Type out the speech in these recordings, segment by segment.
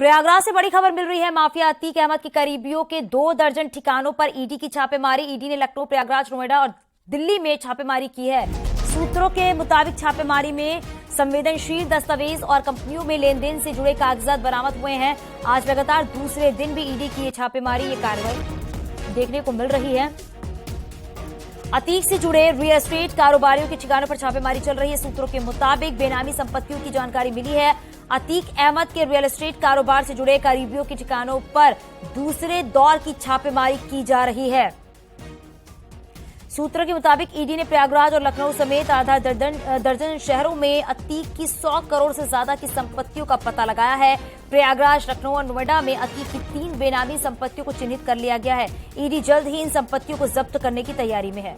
प्रयागराज से बड़ी खबर मिल रही है। माफिया अतीक अहमद के करीबियों के 2 दर्जन ठिकानों पर ईडी की छापेमारी। ईडी ने लखनऊ, प्रयागराज, नोएडा और दिल्ली में छापेमारी की है। सूत्रों के मुताबिक छापेमारी में संवेदनशील दस्तावेज और कंपनियों में लेन देन से जुड़े कागजात बरामद हुए हैं। आज लगातार दूसरे दिन भी ईडी की छापेमारी, ये कार्रवाई देखने को मिल रही है। अतीक से जुड़े रियल एस्टेट कारोबारियों के ठिकानों पर छापेमारी चल रही है। सूत्रों के मुताबिक बेनामी संपत्तियों की जानकारी मिली है। अतीक अहमद के रियल एस्टेट कारोबार से जुड़े करीबियों के ठिकानों पर दूसरे दौर की छापेमारी की जा रही है। सूत्रों के मुताबिक ईडी ने प्रयागराज और लखनऊ समेत आधा दर्जन शहरों में अतीक की 100 करोड़ से ज्यादा की संपत्तियों का पता लगाया है। प्रयागराज, लखनऊ और नोएडा में अतीक की 3 बेनामी संपत्तियों को चिन्हित कर लिया गया है। ईडी जल्द ही इन संपत्तियों को जब्त करने की तैयारी में है।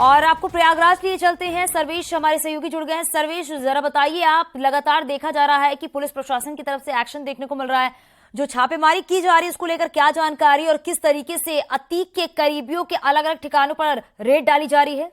और आपको प्रयागराज लिए चलते हैं। सर्वेश हमारे सहयोगी जुड़ गए हैं। सर्वेश, जरा बताइए, आप लगातार देखा जा रहा है कि पुलिस प्रशासन की तरफ से एक्शन देखने को मिल रहा है। जो छापेमारी की जा रही है उसको लेकर क्या जानकारी और किस तरीके से अतीक के करीबियों के अलग अलग ठिकानों पर रेड डाली जा रही है?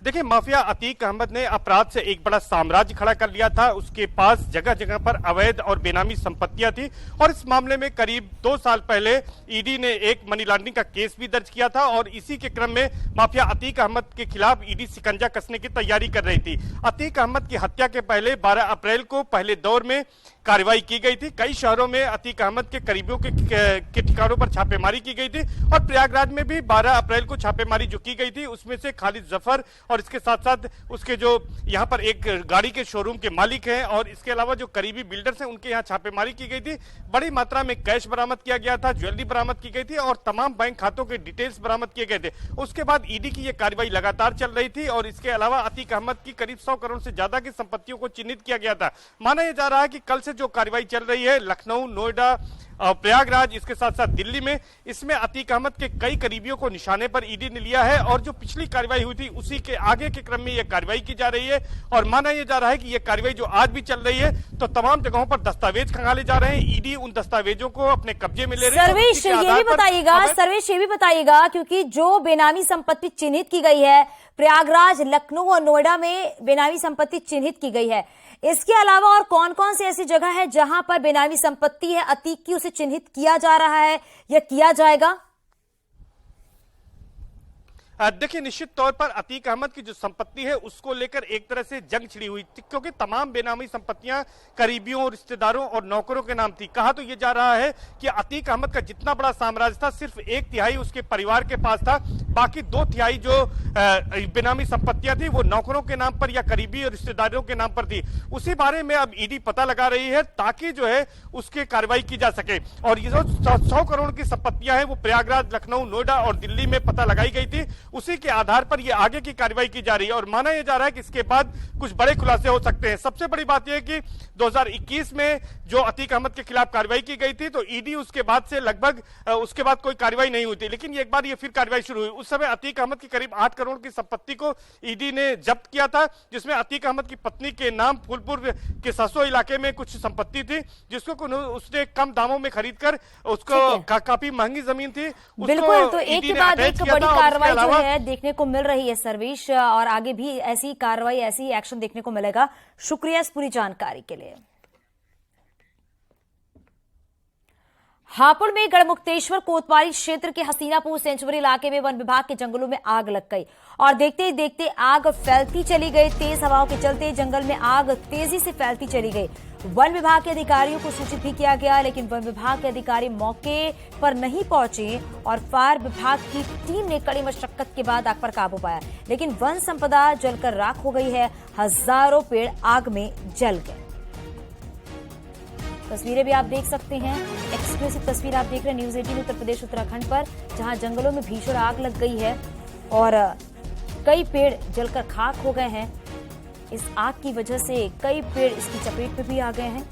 देखिए, माफिया अतीक अहमद ने अपराध से एक बड़ा साम्राज्य खड़ा कर लिया था। उसके पास जगह जगह पर अवैध और बेनामी संपत्तियां थी और इस मामले में करीब 2 साल पहले ईडी ने एक मनी लॉन्ड्रिंग का केस भी दर्ज किया था और इसी के क्रम में माफिया अतीक अहमद के खिलाफ ईडी शिकंजा कसने की तैयारी कर रही थी। अतीक अहमद की हत्या के पहले 12 अप्रैल को पहले दौर में कार्रवाई की गई थी। कई शहरों में अतीक अहमद के करीबियों के ठिकानों पर छापेमारी की गई थी और प्रयागराज में भी 12 अप्रैल को छापेमारी जो की गई थी उसमें से खालिद जफर और इसके साथ साथ उसके जो यहाँ पर एक गाड़ी के शोरूम के मालिक हैं और इसके अलावा जो करीबी बिल्डर्स हैं उनके यहाँ छापेमारी की गई थी। बड़ी मात्रा में कैश बरामद किया गया था, ज्वेलरी बरामद की गई थी और तमाम बैंक खातों के डिटेल्स बरामद किए गए थे। उसके बाद ईडी की यह कार्रवाई लगातार चल रही थी और इसके अलावा अतीक अहमद की करीब 100 करोड़ से ज्यादा की संपत्तियों को चिन्हित किया गया था। माना यह जा रहा है कि कल से जो कार्रवाई चल रही है लखनऊ, नोएडा, प्रयागराज, इसके साथ साथ दिल्ली में, इसमें अतीक अहमद के कई करीबियों को निशाने पर ईडी ने लिया है और जो पिछली कार्रवाई हुई थी उसी के आगे के क्रम में यह कार्रवाई की जा रही है। और माना यह जा रहा है कि यह कार्रवाई जो आज भी चल रही है तो तमाम जगहों पर दस्तावेज खंगाले जा रहे हैं। ईडी उन दस्तावेजों को अपने कब्जे में ले रही है। सर्वेश ये भी बताइएगा क्योंकि जो बेनामी संपत्ति चिन्हित की गई है, प्रयागराज, लखनऊ और नोएडा में बेनामी संपत्ति चिन्हित की गई है, इसके अलावा और कौन कौन सी ऐसी जगह है जहां पर बेनामी संपत्ति है अतीक की, उसे चिन्हित किया जा रहा है या किया जाएगा? देखिए, निश्चित तौर पर अतीक अहमद की जो संपत्ति है उसको लेकर एक तरह से जंग छिड़ी हुई थी क्योंकि तमाम बेनामी संपत्तियां करीबियों, रिश्तेदारों और नौकरों के नाम थी। कहा तो यह जा रहा है कि अतीक अहमद का जितना बड़ा साम्राज्य था सिर्फ 1/3 उसके परिवार के पास था, बाकी 2/3 जो बेनामी संपत्तियां थी वो नौकरों के नाम पर या करीबी और रिश्तेदारों के नाम पर थी। उसी बारे में अब ईडी पता लगा रही है ताकि जो है उसकी कार्रवाई की जा सके। और ये जो 100 करोड़ की संपत्तियां हैं वो प्रयागराज, लखनऊ, नोएडा और दिल्ली में पता लगाई गई थी। उसी के आधार पर यह आगे की कार्रवाई की जा रही है और माना यह जा रहा है कि इसके बाद कुछ बड़े खुलासे हो सकते हैं। सबसे बड़ी बात यह है कि 2021 में जो अतीक अहमद के खिलाफ कार्रवाई की गई थी तो ईडी उसके बाद से लगभग उसके बाद कोई कार्रवाई नहीं हुई थी, लेकिन एक बार ये फिर कार्रवाई शुरू हुई। उस समय अतीक अहमद की करीब 8 करोड़ की संपत्ति को ईडी ने जब्त किया था, जिसमें अतीक अहमद की पत्नी के नाम फूलपुर के ससो इलाके में कुछ संपत्ति थी जिसको उसने कम दामों में खरीदकर उसको काफी महंगी जमीन थी। बिल्कुल, तो एक के बाद एक बड़ी कार्रवाई जो है देखने को मिल रही है सर्वेश, और आगे भी ऐसी कार्रवाई, ऐसी एक्शन देखने को मिलेगा। शुक्रिया इस पूरी जानकारी के लिए। हापुड़ में गढ़मुक्तेश्वर कोतवाली क्षेत्र के हसीनापुर सेंचुरी इलाके में वन विभाग के जंगलों में आग लग गई और देखते ही देखते आग फैलती चली गई। तेज हवाओं के चलते जंगल में आग तेजी से फैलती चली गई। वन विभाग के अधिकारियों को सूचित भी किया गया, लेकिन वन विभाग के अधिकारी मौके पर नहीं पहुंचे और फायर विभाग की टीम ने कड़ी मशक्कत के बाद आग पर काबू पाया, लेकिन वन संपदा जलकर राख हो गई है। हजारों पेड़ आग में जल गए। तस्वीरें भी आप देख सकते हैं, एक्सक्लूसिव तस्वीर आप देख रहे हैं न्यूज 18 उत्तर प्रदेश उत्तराखंड पर, जहां जंगलों में भीषण आग लग गई है और कई पेड़ जलकर खाक हो गए हैं। इस आग की वजह से कई पेड़ इसकी चपेट में भी आ गए हैं।